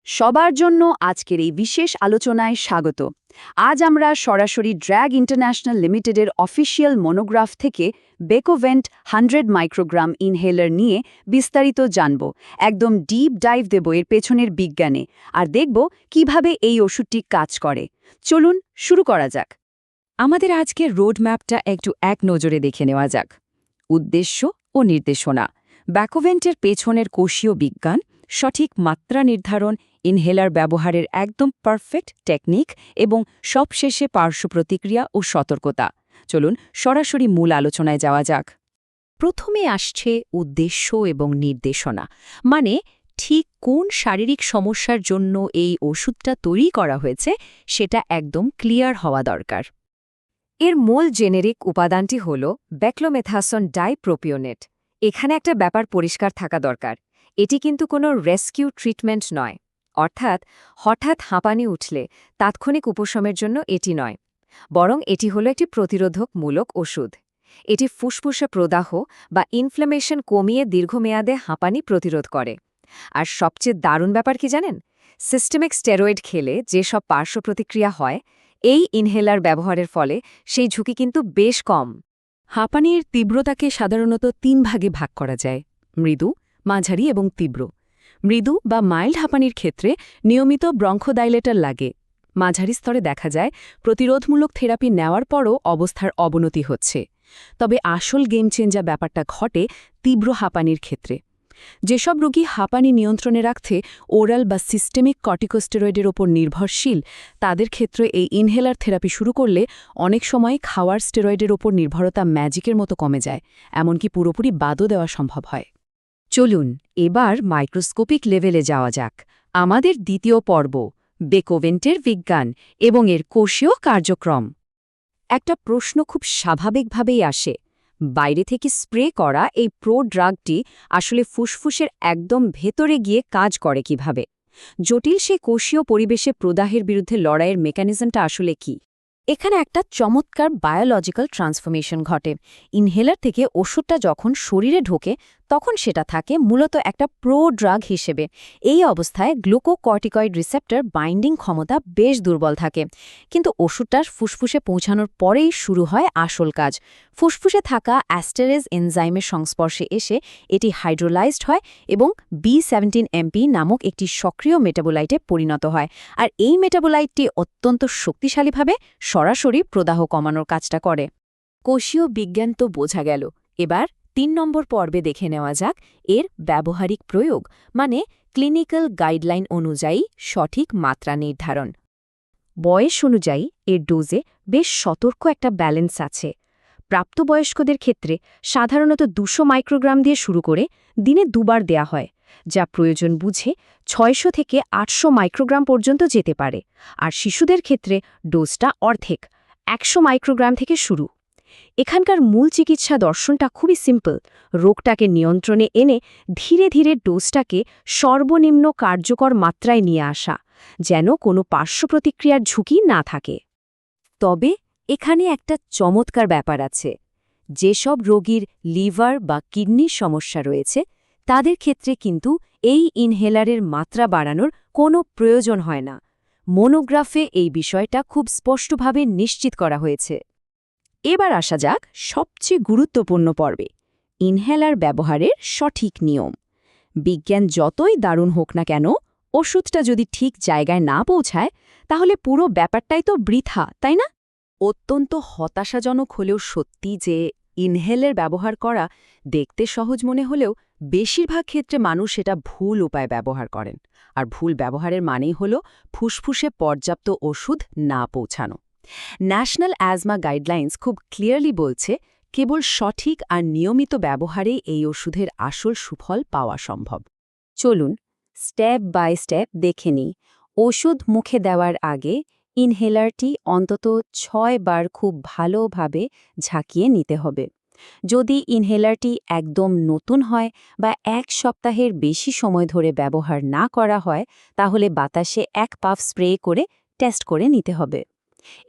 সবার জন্য আজকের এই বিশেষ আলোচনায় স্বাগত। আজ আমরা সরাসরি ড্র্যাগ ইন্টারন্যাশনাল লিমিটেডের অফিসিয়াল মনোগ্রাফ থেকে বেকোভেন্ট 100 মাইক্রোগ্রাম ইনহেলার নিয়ে বিস্তারিত জানব। একদম ডিপ ডাইভ দেব এর পেছনের বিজ্ঞানে, আর দেখব কিভাবে এই ওষুধটি কাজ করে। চলুন শুরু করা যাক। আমাদের আজকের রোডম্যাপটা একটু এক নজরে দেখে নেওয়া যাক। উদ্দেশ্য ও নির্দেশনা, ব্যাকোভেন্টের পেছনের কোষীয় বিজ্ঞান, সঠিক মাত্রা নির্ধারণ, ইনহেলার ব্যবহারের একদম পারফেক্ট টেকনিক এবং সবশেষে পার্শ্ব প্রতিক্রিয়া ও সতর্কতা। চলুন সরাসরি মূল আলোচনায় যাওয়া যাক। প্রথমে আসছে উদ্দেশ্য এবং নির্দেশনা, মানে ঠিক কোন শারীরিক সমস্যার জন্য এই ওষুধটা তৈরি করা হয়েছে সেটা একদম ক্লিয়ার হওয়া দরকার। এর মূল জেনেরিক উপাদানটি হল বেক্লোমেথাসন ডাইপ্রোপিওনেট। এখানে একটা ব্যাপার পরিষ্কার থাকা দরকার, এটি কিন্তু কোনো রেস্কিউ ট্রিটমেন্ট নয়, অর্থাৎ হঠাৎ হাঁপানি উঠলে তাৎক্ষণিক উপশমের জন্য এটি নয়, বরং এটি হলো একটি প্রতিরোধকমূলক ওষুধ। এটি ফুসফুসে প্রদাহ বা ইনফ্লামেশন কমিয়ে দীর্ঘমেয়াদে হাঁপানি প্রতিরোধ করে। আর সবচেয়ে দারুণ ব্যাপার কি জানেন? সিস্টেমিক স্টেরয়েড খেলে যেসব পার্শ্ব প্রতিক্রিয়া হয়, এই ইনহেলার ব্যবহারের ফলে সেই ঝুঁকি কিন্তু বেশ কম। হাঁপানির তীব্রতাকে সাধারণত 3 ভাগে ভাগ করা যায়: মৃদু, মাঝারি এবং তীব্র। মৃদু বা মাইল্ড হাঁপানির ক্ষেত্রে নিয়মিত ব্রঙ্কোডাইলেটর লাগে। মাঝারি স্তরে দেখা যায় প্রতিরোধমূলক থেরাপি নেওয়ার পরও অবস্থার অবনতি হচ্ছে। তবে আসল গেম চেঞ্জার ব্যাপারটা ঘটে তীব্র হাঁপানির ক্ষেত্রে। যেসব রোগী হাঁপানি নিয়ন্ত্রণে রাখতে ওরাল বা সিস্টেমিক কর্টিকোস্টেরয়েডের ওপর নির্ভরশীল, তাদের ক্ষেত্রে এই ইনহেলার থেরাপি শুরু করলে অনেক সময় খাওয়ার স্টেরয়েডের ওপর নির্ভরতা ম্যাজিকের মতো কমে যায়, এমনকি পুরোপুরি বাদও দেওয়া সম্ভব হয়। চলুন এবার মাইক্রোস্কোপিক লেভেলে যাওয়া যাক। আমাদের দ্বিতীয় পর্ব, বেকোভেন্টের বিজ্ঞান এবং এর কোষীয় কার্যক্রম। একটা প্রশ্ন খুব স্বাভাবিকভাবেই আসে, বাইরে থেকে স্প্রে করা এই ড্রাগটি আসলে ফুসফুসের একদম ভেতরে গিয়ে কাজ করে কিভাবে? জটিল সে কোষীয় পরিবেশে প্রদাহের বিরুদ্ধে লড়াইয়ের মেকানিজমটা আসলে কি? এখানে একটা চমৎকার বায়োলজিক্যাল ট্রান্সফরমেশন ঘটে। ইনহেলার থেকে ওষুধটা যখন শরীরে ঢোকে তখন সেটা থাকে মূলত একটা ড্রাগ হিসেবে। এই অবস্থায় গ্লুকোকর্টিকয়েড রিসেপ্টর বাইন্ডিং ক্ষমতা বেশ দুর্বল থাকে, কিন্তু ওষুধটার ফুসফুসে পৌঁছানোর পরেই শুরু হয় আসল কাজ। ফুসফুসে থাকা অ্যাস্টেরেজ এনজাইমের সংস্পর্শে এসে এটি হাইড্রোলাইজড হয় এবং B17MP নামক একটি সক্রিয় মেটাবোলাইটে পরিণত হয়। আর এই মেটাবোলাইটটি অত্যন্ত শক্তিশালীভাবে সরাসরি প্রদাহ কমানোর কাজটা করে। কোষীয় বিজ্ঞান তো বোঝা গেল, এবার 3 নম্বর পর্বে দেখে নেওয়া যাক এর ব্যবহারিক প্রয়োগ, মানে ক্লিনিক্যাল গাইডলাইন অনুযায়ী সঠিক মাত্রা নির্ধারণ। বয়স অনুযায়ী এর ডোজে বেশ সতর্ক একটা ব্যালেন্স আছে। প্রাপ্তবয়স্কদের ক্ষেত্রে সাধারণত 200 মাইক্রোগ্রাম দিয়ে শুরু করে দিনে 2 বার দেয়া হয়, যা প্রয়োজন বুঝে 600 থেকে 800 মাইক্রোগ্রাম পর্যন্ত যেতে পারে। আর শিশুদের ক্ষেত্রে ডোজটা অর্ধেক, 100 মাইক্রোগ্রাম থেকে শুরু। এখানকার মূল চিকিৎসা দর্শনটা খুবই সিম্পল, রোগটাকে নিয়ন্ত্রণে এনে ধীরে ধীরে ডোজটাকে সর্বনিম্ন কার্যকর মাত্রায় নিয়ে আসা, যেন কোনো পার্শ্ব প্রতিক্রিয়ার ঝুঁকি না থাকে। তবে এখানে একটা চমৎকার ব্যাপার আছে। যেসব রোগীর লিভার বা কিডনির সমস্যা রয়েছে তাদের ক্ষেত্রে কিন্তু এই ইনহেলারের মাত্রা বাড়ানোর কোনো প্রয়োজন হয় না। মনোগ্রাফে এই বিষয়টা খুব স্পষ্টভাবে নিশ্চিত করা হয়েছে। এবার আসা যাক সবচেয়ে গুরুত্বপূর্ণ পর্বে, ইনহেলার ব্যবহারের সঠিক নিয়ম। বিজ্ঞান যতই দারুণ হোক না কেন, ওষুধটা যদি ঠিক জায়গায় না পৌঁছায় তাহলে পুরো ব্যাপারটাই তো বৃথা, তাই না? অত্যন্ত হতাশাজনক হলেও সত্যি যে ইনহেলার ব্যবহার করা দেখতে সহজ মনে হলেও বেশিরভাগ ক্ষেত্রে মানুষ এটা ভুল উপায়ে ব্যবহার করেন। আর ভুল ব্যবহারের মানেই হল ফুসফুসে পর্যাপ্ত ওষুধ না পৌঁছানো। ন্যাশনাল অ্যাজমা গাইডলাইন্স খুব ক্লিয়ারলি বলছে, কেবল সঠিক আর নিয়মিত ব্যবহারে এই ওষুধের আসল সুফল পাওয়া সম্ভব। চলুন স্টেপ বাই স্টেপ দেখে নিই। ওষুধ মুখে দেওয়ার আগে ইনহেলারটি অন্তত 6 বার খুব ভালোভাবে ঝাঁকিয়ে নিতে হবে। যদি ইনহেলারটি একদম নতুন হয় বা 1 সপ্তাহের বেশি সময় ধরে ব্যবহার না করা হয়, তাহলে বাতাসে 1 পাফ স্প্রে করে টেস্ট করে নিতে হবে।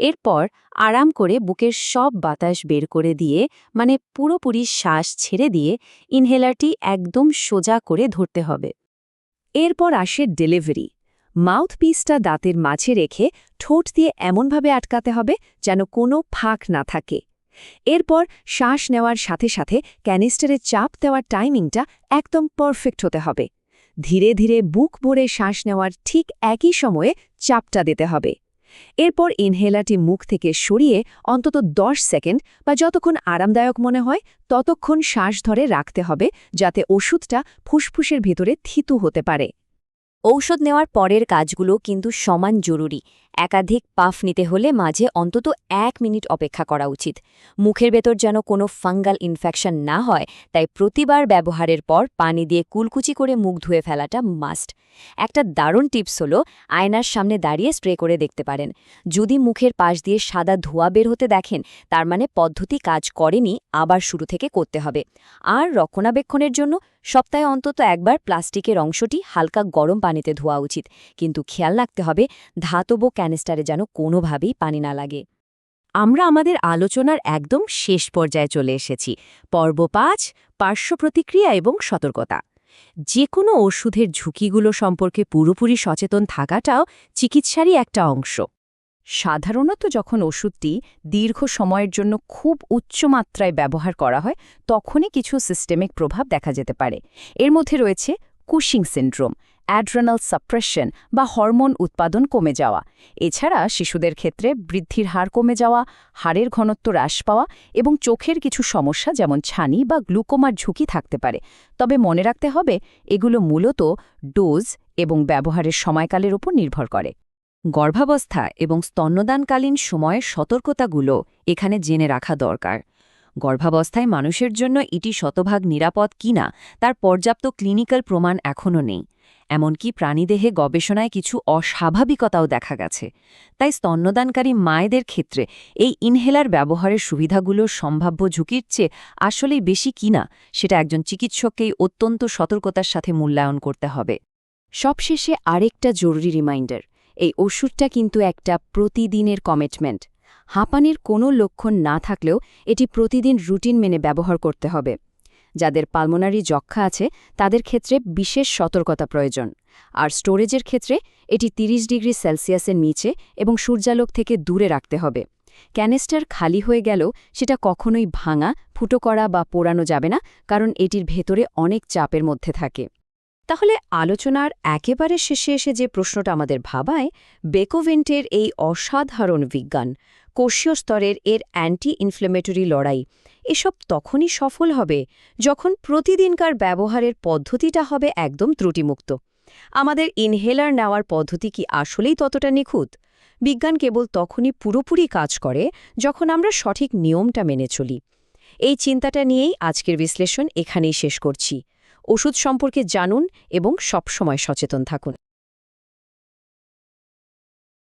এরপর আরাম করে বুকের সব বাতাস বের করে দিয়ে, মানে পুরোপুরি শ্বাস ছেড়ে দিয়ে ইনহেলারটি একদম সোজা করে ধরতে হবে। এরপর আসে ডেলিভারি, মাউথপিসটা দাঁতের মাঝে রেখে ঠোঁট দিয়ে এমনভাবে আটকাতে হবে যেন কোনো ফাঁক না থাকে। এরপর শ্বাস নেওয়ার সাথে সাথে ক্যানিস্টারে চাপ দেওয়ার টাইমিংটা একদম পারফেক্ট হতে হবে। ধীরে ধীরে বুক ভরে শ্বাস নেওয়ার ঠিক একই সময়ে চাপটা দিতে হবে। এরপর ইনহেলারটি মুখ থেকে সরিয়ে অন্তত 10 সেকেন্ড বা যতক্ষণ আরামদায়ক মনে হয় ততক্ষণ শ্বাস ধরে রাখতে হবে, যাতে ওষুধটা ফুসফুসের ভিতরে থিতু হতে পারে। ঔষধ নেওয়ার পরের কাজগুলো কিন্তু সমান জরুরি। একাধিক পাফ নিতে হলে মাঝে অন্তত 1 মিনিট অপেক্ষা করা উচিত। মুখের ভেতর যেন কোনো ফাঙ্গাল ইনফেকশন না হয়, তাই প্রতিবার ব্যবহারের পর পানি দিয়ে কুলকুচি করে মুখ ধুয়ে ফেলাটা মাস্ট। একটা দারুণ টিপস হলো আয়নার সামনে দাঁড়িয়ে স্প্রে করে দেখতে পারেন। যদি মুখের পাশ দিয়ে সাদা ধোঁয়া বের হতে দেখেন, তার মানে পদ্ধতি কাজ করেনি, আবার শুরু থেকে করতে হবে। আর রক্ষণাবেক্ষণের জন্য সপ্তাহে অন্তত একবার প্লাস্টিকের অংশটি হালকা গরম পানিতে ধোয়া উচিত, কিন্তু খেয়াল রাখতে হবে ধাতব ক্যানিস্টারে যেন কোনোভাবেই পানি না লাগে। আমরা আমাদের আলোচনার একদম শেষ পর্যায়ে চলে এসেছি। পর্ব 5, পার্শ্ব প্রতিক্রিয়া এবং সতর্কতা। যে কোনো ওষুধের ঝুঁকিগুলো সম্পর্কে পুরোপুরি সচেতন থাকাটাও চিকিৎসারই একটা অংশ। সাধারণত যখন ওষুধটি দীর্ঘ সময়ের জন্য খুব উচ্চ মাত্রায় ব্যবহার করা হয়, তখনই কিছু সিস্টেমিক প্রভাব দেখা যেতে পারে। এর মধ্যে রয়েছে কুশিং সিন্ড্রোম, অ্যাড্রেনাল সাপ্রেশন বা হরমোন উৎপাদন কমে যাওয়া। এছাড়া শিশুদের ক্ষেত্রে বৃদ্ধির হার কমে যাওয়া, হাড়ের ঘনত্ব হ্রাস পাওয়া এবং চোখের কিছু সমস্যা যেমন ছানি বা গ্লুকোমার ঝুঁকি থাকতে পারে। তবে মনে রাখতে হবে, এগুলো মূলত ডোজ এবং ব্যবহারের সময়কালের উপর নির্ভর করে। গর্ভাবস্থা এবং স্তন্যদানকালীন সময়ের সতর্কতাগুলো এখানে জেনে রাখা দরকার। গর্ভাবস্থায় মানুষের জন্য এটি শতভাগ নিরাপদ কিনা তার পর্যাপ্ত ক্লিনিক্যাল প্রমাণ এখনও নেই। এমনকি প্রাণীদেহে গবেষণায় কিছু অস্বাভাবিকতাও দেখা গেছে। তাই স্তন্যদানকারী মায়েদের ক্ষেত্রে এই ইনহেলার ব্যবহারের সুবিধাগুলো সম্ভাব্য ঝুঁকির চেয়ে আসলেই বেশি কিনা সেটা একজন চিকিৎসককেই অত্যন্ত সতর্কতার সাথে মূল্যায়ন করতে হবে। সবশেষে আরেকটা জরুরি রিমাইন্ডার, এই ওষুধটা কিন্তু একটা প্রতিদিনের কমিটমেন্ট। হাঁপানির কোনো লক্ষণ না থাকলেও এটি প্রতিদিন রুটিন মেনে ব্যবহার করতে হবে। যাদের পালমোনারি যক্ষ্মা আছে তাদের ক্ষেত্রে বিশেষ সতর্কতা প্রয়োজন। আর স্টোরেজের ক্ষেত্রে এটি 30 ডিগ্রি সেলসিয়াসের নিচে এবং সূর্যালোক থেকে দূরে রাখতে হবে। ক্যানিস্টার খালি হয়ে গেলেও সেটা কখনোই ভাঙা, ফুটো করা বা পোড়ানো যাবে না, কারণ এটির ভেতরে অনেক চাপের মধ্যে থাকে। তাহলে আলোচনার একেবারে শেষে এসে যে প্রশ্নটা আমাদের ভাবায়, বেকোভেন্টের এই অসাধারণ বিজ্ঞান, কোষীয় স্তরের এর অ্যান্টি ইনফ্লেমেটরি লড়াই, এসব তখনই সফল হবে যখন প্রতিদিনকার ব্যবহারের পদ্ধতিটা হবে একদম ত্রুটিমুক্ত। আমাদের ইনহেলার নেওয়ার পদ্ধতি কি আসলেই ততটা নিখুঁত? বিজ্ঞান কেবল তখনই পুরোপুরি কাজ করে যখন আমরা সঠিক নিয়মটা মেনে চলি। এই চিন্তাটা নিয়েই আজকের বিশ্লেষণ এখানেই শেষ করছি। ওষুধ সম্পর্কে জানুন এবং সবসময় সচেতন থাকুন।